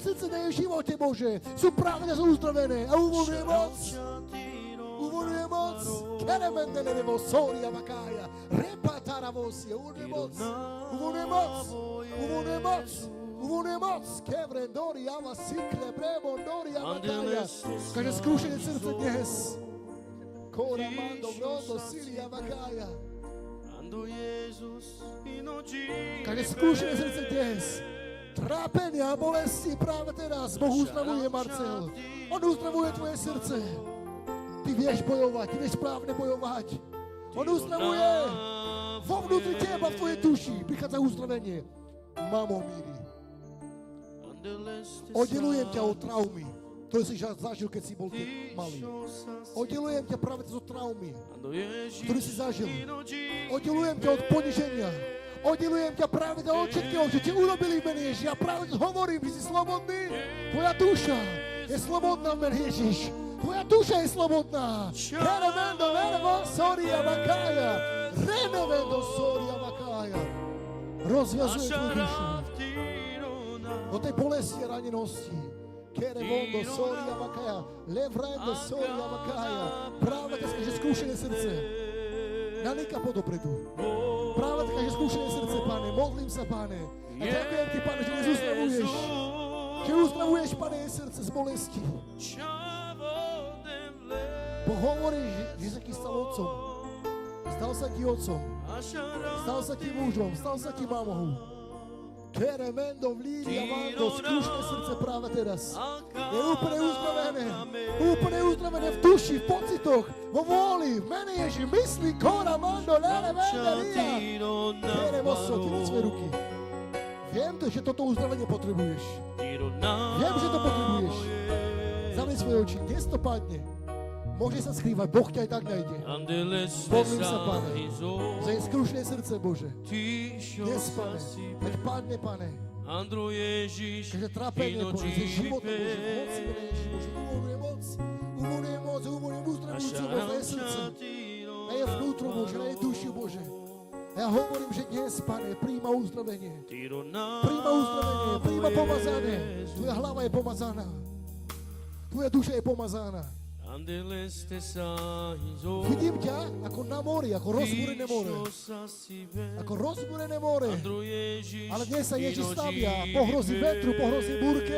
srdce na jej živote, Bože, sú práve teraz uzdravené a uvoľňuje moc. Uvoľňuje moc. Keremendelelevo, Soria Vakaya, Repataravosia, uvoľňuje moc. Uvoľňuje moc. Uvoľňuje moc. Uvoľňuje moc. Kevrendori, Ava, Sikle, Bremondori, Avakaya. Kaže skrušenie srdce dnes. Kora, Mando, Brodo, Silia, Vakaya. Kaže skrušenie srdce dnes. Trápenia a bolesti práve teraz. Boh uzdravuje, Marcel. On uzdravuje tvoje srdce. Ty vieš bojovať, ty vieš správne bojovať. On uzdravuje. Vo vnútri teba, v tvojej duši prichádza uzdravenie. Mamo míri. Oddelujem ťa od traumy, ktoré si zažil, keď si bol malý. Oddelujem ťa práve od traumy, ktorý si zažil. Oddelujem ťa od poniženia. Oddelujem ťa práve od všetkého, čo ti urobili v mene Ježiš. Ja práve hovorím, že si slobodný. Tvoja duša je slobodná v mene Ježiš. Tvoja duša je slobodná. Renevendo, Soria Vakaya. Renevendo, Soria Vakaya. Rozviazuje tvoju dušu do tej bolesti a ranenosti. Keremondo, Soria Vakaya. Levrendo, Soria Vakaya. Práve teraz, že skúšené srdce. Nanika podopredu. Práve taká, že skúšené srdce, Pane. Modlím sa, Pane. A ďakujem ti, Pane, že uzdravuješ. Že uzdravuješ, Pane, jej srdce z bolesti. Bo hovoríš, že sa ti stal otcom. Stal sa ti otcom. Stal sa ti mužom. Stal sa ti mamou. Keremendo, Vlíria, Mando, skúšené srdce práve teraz. Je úplne uzdravené. Úplne uzdravené v duši, v pocitoch, vo vôli, v mene Ježi, mysli, Kora, Mando, Lere, Venderia. Keremoso, ty na svoje ruky. Viem to, že toto uzdravenie potrebuješ. Viem, že to potrebuješ. Zavri svoje oči, dnes to padne. Môže sa skrývať, Boh ťa aj tak nájde. Modlím sa, Pane, za jej skrušené srdce, Bože. Dnes, Pane, veď padne, Pane. Kaže trápenie, Bože, za život, Bože, moc si mene Ježiš, Bože, uvoľňuje moc, uvoľňuje uzdravujúcu moc na jej srdce, na jej vnútru, Bože, na jej duši, Bože. A ja hovorím, že dnes, Pane, príjma uzdravenie. Príjma uzdravenie, príjma pomazané. Tvoja hlava je pomazaná. Tvoja duša je pomazaná. Vidím ťa ako na mori, ako rozbúrené more. Ako rozbúrené more. Ale dnes sa Ježiš stavia, pohrozí vetru, pohrozí búrke.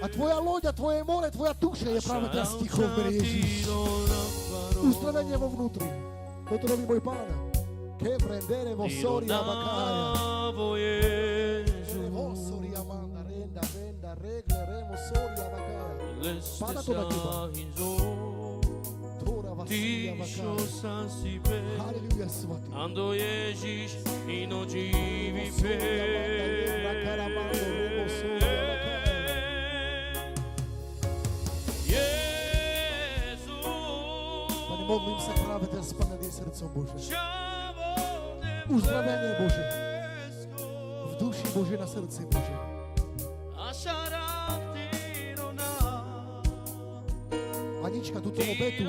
A tvoja loď a tvoje more, tvoja duša je práve teraz ticho v mene Ježiš. Uzdravenie vo vnútri. Toto robí môj Pán. Che prendere vo Soria Vakaya. Vo Soria Manda, renda, regleremo Soria Vakaya. Pada to na teba. Tora Vasilia Vakaya. Haleluja, svatý. Ando Ježiš i noci vive. Pane, modlím sa práve teraz, Pane, nad jej srdcom, Bože. Uzdravenie, Bože. V duši, Bože, na srdci, Bože. Anička, túto obetu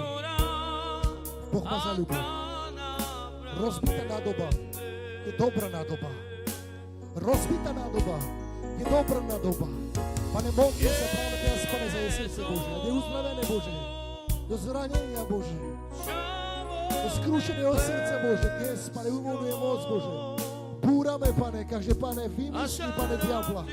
Boh ma zaľúbil. Rozbitá nádoba je dobrá nádoba. Rozbitá nádoba je dobrá nádoba. Pane, modlím sa práve teraz, Pane, za jej srdce, Bože. Je uzdravené, Bože. Do zranenia, Bože. Do skrúšeného srdca, Bože. Dnes, Pane, uvoľňuje moc, Bože. Búrame, Pane, každé, Pane, vymyslí, Pane, diabla.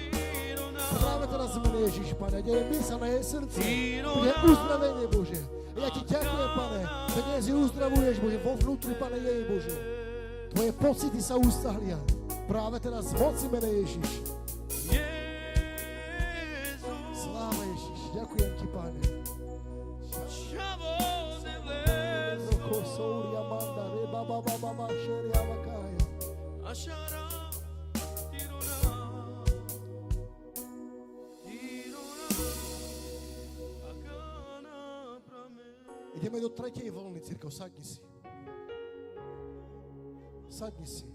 Práve teraz v mene Ježiš, Pane, kde je mysl na jej srdce, bude uzdravenie, Bože. A ja ti ďakujem, Pane, že dnes ju uzdravuješ, Bože, vo vnútri, Pane, jej, Bože. Tvoje pocity sa ustahlia. Práve teraz v moci mene Ježiš. Sláva Ježiš, ďakujem ti, Pane. Souria Manda, Reba, Baba, Baba, Sheria, Vakaya. Ideme do tretej vlny, cirkev, sadni si. Sadni si.